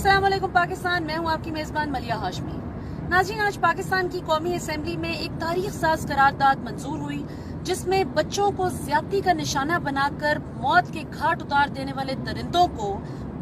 अस्सलाम वालेकुम पाकिस्तान, मैं हूं आपकी मेजबान मलिया हाशमी। नाज़रीन, आज पाकिस्तान की कौमी असेंबली में एक तारीख साज करारदाद मंजूर हुई जिसमें बच्चों को ज्यादती का निशाना बनाकर मौत के घाट उतार देने वाले दरिंदों को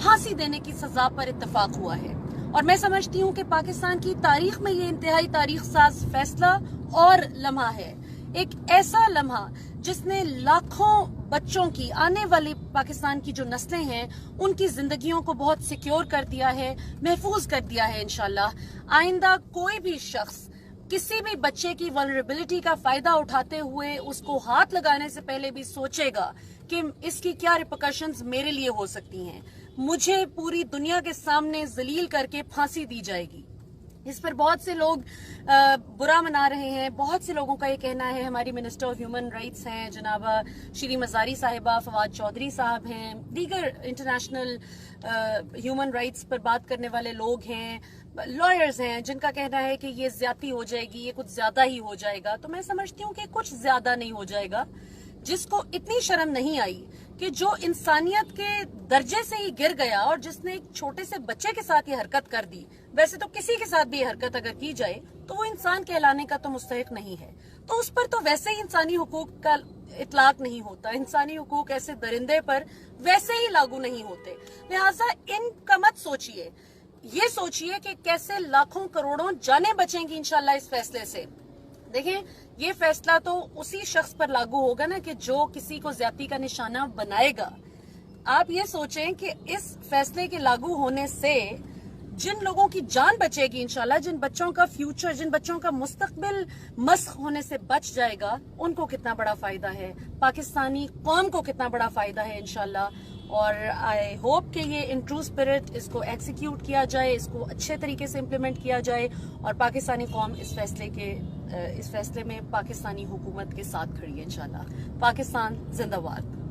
फांसी देने की सजा पर इत्तेफाक हुआ है। और मैं समझती हूं कि पाकिस्तान की तारीख में ये इंतहाई तारीख साज फैसला और लम्हा है, एक ऐसा लम्हा जिसने लाखों बच्चों की, आने वाली पाकिस्तान की जो नस्लें हैं, उनकी जिंदगियों को बहुत सिक्योर कर दिया है, महफूज कर दिया है। इंशाल्लाह आइंदा कोई भी शख्स किसी भी बच्चे की वल्नरेबिलिटी का फायदा उठाते हुए उसको हाथ लगाने से पहले भी सोचेगा कि इसकी क्या रिपरकशंस मेरे लिए हो सकती हैं, मुझे पूरी दुनिया के सामने जलील करके फांसी दी जाएगी। इस पर बहुत से लोग बुरा मना रहे हैं। बहुत से लोगों का ये कहना है, हमारी मिनिस्टर ऑफ ह्यूमन राइट्स हैं जनाब श्री मजारी साहिबा, फवाद चौधरी साहब हैं, दीगर इंटरनेशनल ह्यूमन राइट्स पर बात करने वाले लोग हैं, लॉयर्स हैं, जिनका कहना है कि ये ज्यादती हो जाएगी, ये कुछ ज्यादा ही हो जाएगा। तो मैं समझती हूँ कि कुछ ज्यादा नहीं हो जाएगा। जिसको इतनी शर्म नहीं आई कि जो इंसानियत के दर्जे से ही गिर गया और जिसने एक छोटे से बच्चे के साथ ये हरकत कर दी, वैसे तो किसी के साथ भी ये हरकत अगर की जाए तो वो इंसान कहलाने का तो मुस्तहिक नहीं है, तो उस पर तो वैसे ही इंसानी हुकूक का इतलाक नहीं होता, इंसानी हुकूक ऐसे दरिंदे पर वैसे ही लागू नहीं होते। लिहाजा इनका मत सोचिए, ये सोचिए कि कैसे लाखों करोड़ों जानें बचेंगी इंशाल्लाह इस फैसले से। देखें, ये फैसला तो उसी शख्स पर लागू होगा ना कि जो किसी को ज्यादती का निशाना बनाएगा। आप ये सोचें कि इस फैसले के लागू होने से जिन लोगों की जान बचेगी इंशाल्लाह, जिन बच्चों का फ्यूचर, जिन बच्चों का मुस्तकबिल मस्ख होने से बच जाएगा, उनको कितना बड़ा फायदा है, पाकिस्तानी कौम को कितना बड़ा फायदा है इंशाल्लाह। और आई होप कि ये इन ट्रू स्पिरिट इसको एग्जीक्यूट किया जाए, इसको अच्छे तरीके से इम्प्लीमेंट किया जाए और पाकिस्तानी कौम इस फैसले में पाकिस्तानी हुकूमत के साथ खड़ी है इंशाल्लाह। पाकिस्तान जिंदाबाद।